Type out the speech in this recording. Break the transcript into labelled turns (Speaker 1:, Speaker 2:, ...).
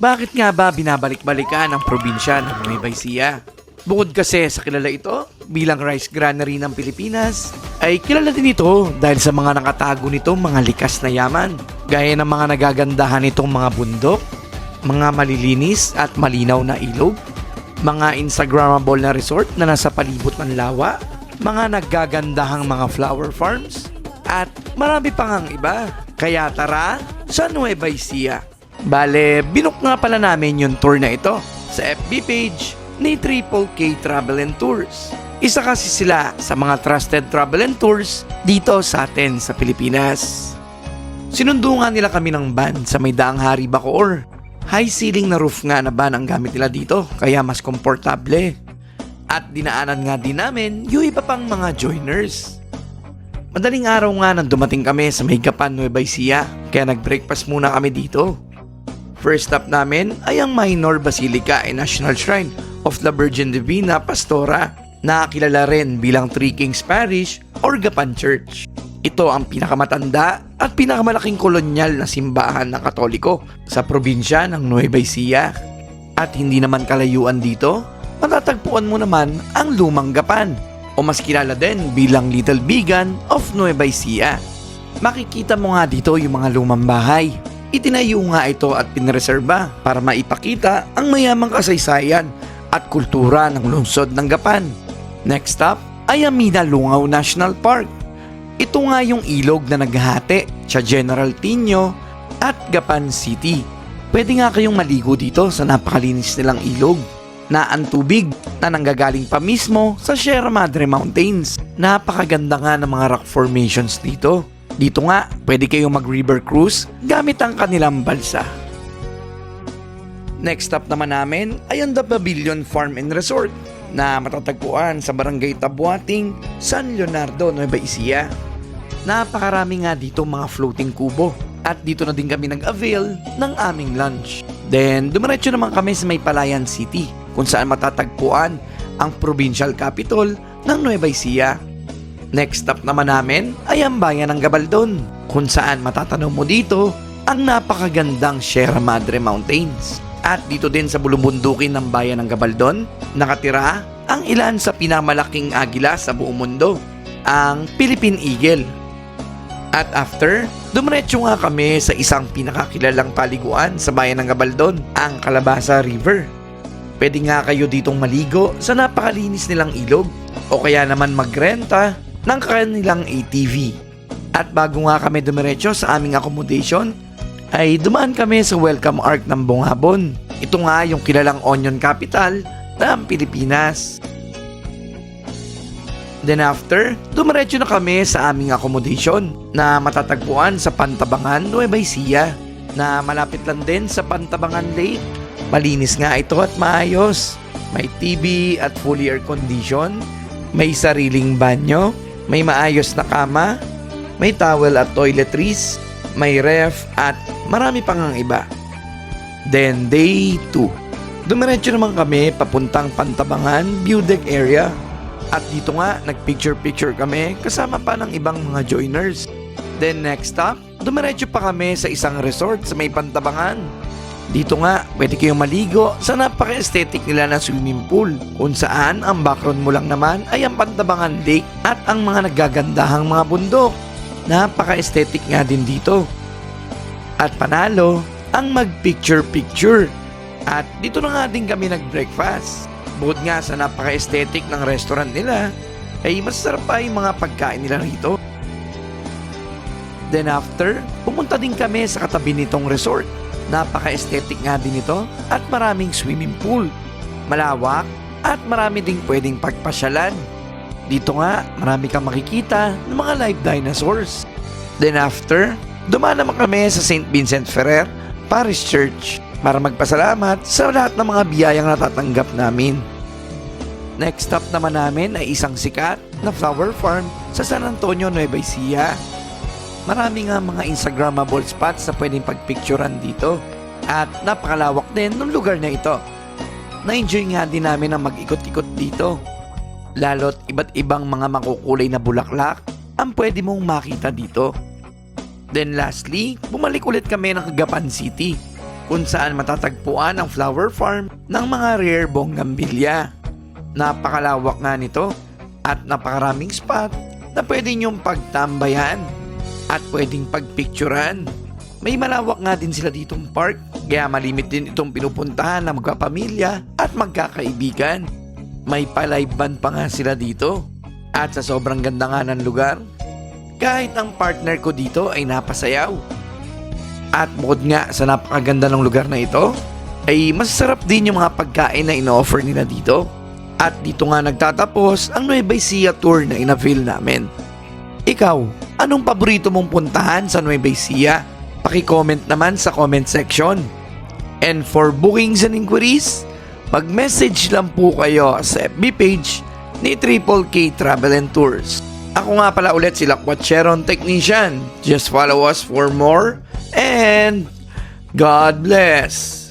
Speaker 1: Bakit nga ba binabalik-balikan ang probinsya ng Nueva Ecija? Bukod kasi sa kilala ito bilang rice granary ng Pilipinas, ay kilala din ito dahil sa mga nakatago nitong mga likas na yaman, gaya ng mga nagagandahan nitong mga bundok, mga malilinis at malinaw na ilog, mga Instagrammable na resort na nasa palibot ng lawa, mga naggagandahang mga flower farms, at marami pang ang iba. Kaya tara sa Nueva Ecija. Bale, binook nga pala namin yung tour na ito sa FB page ni Triple K Travel and Tours. Isa kasi sila sa mga trusted travel and tours dito sa atin sa Pilipinas. Sinundo nga nila kami ng van sa may Daang Hari, Bacoor. High ceiling na roof nga na van ang gamit nila dito, kaya mas komportable. At dinaanan nga din namin yung iba pang mga joiners. Madaling araw nga nang dumating kami sa may Gapan, Nueva Ecija, kaya nag-breakfast muna kami dito. First stop namin ay ang Minor Basilica and National Shrine of the Virgin Divina Pastora, na kilala rin bilang Three Kings Parish or Gapan Church. Ito ang pinakamatanda at pinakamalaking kolonyal na simbahan ng Katoliko sa probinsya ng Nueva Ecija. At hindi naman kalayuan dito, matatagpuan mo naman ang Lumang Gapan, o mas kilala din bilang Little Bigan of Nueva Ecija. Makikita mo nga dito yung mga lumang bahay. Itinayo nga ito at pinreserba para maipakita ang mayamang kasaysayan at kultura ng lungsod ng Gapan. Next stop ay ang Minalungaw National Park. Ito nga yung ilog na naghahati sa General Tino at Gapan City. Pwede nga kayong maligo dito sa napakalinis nilang ilog, na ang tubig na nanggagaling pa mismo sa Sierra Madre Mountains. Napakaganda nga ng mga rock formations dito. Dito nga, pwede kayong mag-river cruise gamit ang kanilang balsa. Next stop naman namin ay ang The Pavilion Farm and Resort, na matatagpuan sa Barangay Tabuating, San Leonardo, Nueva Ecija. Napakarami nga dito mga floating kubo, at dito na din kami nag-avail ng aming lunch. Then, dumiretso naman kami sa may Palayan City, kung saan matatagpuan ang provincial capital ng Nueva Ecija. Next stop naman namin ay ang bayan ng Gabaldon, kung saan matatanaw mo dito ang napakagandang Sierra Madre Mountains. At dito din sa bulubundukin ng bayan ng Gabaldon, nakatira ang ilan sa pinamalaking agila sa buong mundo, ang Philippine Eagle. At after, dumiretso nga kami sa isang pinakakilalang paliguan sa bayan ng Gabaldon, ang Calabasa River. Pwede nga kayo ditong maligo sa napakalinis nilang ilog, o kaya naman magrenta ng kanilang ATV. At bago nga kami dumiretso sa aming accommodation, ay dumaan kami sa Welcome Arc ng Bungabon. Ito nga yung kilalang onion capital ng Pilipinas. Then after, dumiretso na kami sa aming accommodation na matatagpuan sa Pantabangan, Nueva Ecija, na malapit lang din sa Pantabangan Lake. Malinis nga ito at maayos. May TV at fully air condition, may sariling banyo, may maayos na kama, may towel at toiletries, may ref at marami pang ang iba. Then day 2. Dumiretso naman kami papuntang Pantabangan View Deck area. At dito nga nagpicture-picture kami kasama pa ng ibang mga joiners. Then next stop, dumiretso pa kami sa isang resort sa may Pantabangan. Dito nga pwede kayong maligo sa napaka-aesthetic nila na swimming pool, kung saan ang background mo lang naman ay ang Pantabangan Lake at ang mga naggagandahang mga bundok. Napaka-aesthetic nga din dito. At panalo ang mag-picture-picture. At dito na nga din kami nag-breakfast. Bukod nga sa napaka-aesthetic ng restaurant nila, ay masarap pa yung mga pagkain nila rito. Then after, pumunta din kami sa katabi nitong resort. Napaka-aesthetic nga din ito at maraming swimming pool. Malawak at marami ding pwedeng pagpasyalan. Dito nga, marami kang makikita ng mga live dinosaurs. Then after, dumaan naman kami sa St. Vincent Ferrer Parish Church para magpasalamat sa lahat ng mga biyayang natatanggap namin. Next stop naman namin ay isang sikat na flower farm sa San Antonio, Nueva Ecija. Marami nga mga Instagrammable spots na pwedeng pagpicturan dito. At napakalawak din ng lugar na ito. Na-enjoy nga din namin ang mag-ikot-ikot dito. Lalo't iba't ibang mga makukulay na bulaklak ang pwede mong makita dito. Then lastly, bumalik ulit kami ng Gapan City. kung saan matatagpuan ang flower farm ng mga rare bougainvillea. Napakalawak nga nito at napakaraming spot na pwede nyong pagtambayan at pwedeng pagpicturan. May malawak nga din sila ditong park, kaya malimit din itong pinupuntahan ng magkapamilya at magkakaibigan. May pa-live band pa nga sila dito. At sa sobrang ganda nga ng lugar, kahit ang partner ko dito ay napasayaw. At bukod nga sa napakaganda ng lugar na ito, ay masasarap din yung mga pagkain na ino-offer nila dito. At dito nga nagtatapos ang Nueva Ecija tour na ina-feel namin. Ikaw, anong paborito mong puntahan sa Nueva Ecija? Paki-comment naman sa comment section. And for bookings and inquiries, mag-message lang po kayo sa FB page ni Triple K Travel and Tours. Ako nga pala ulit si Lakwat Cheron Technician. Just follow us for more and God bless!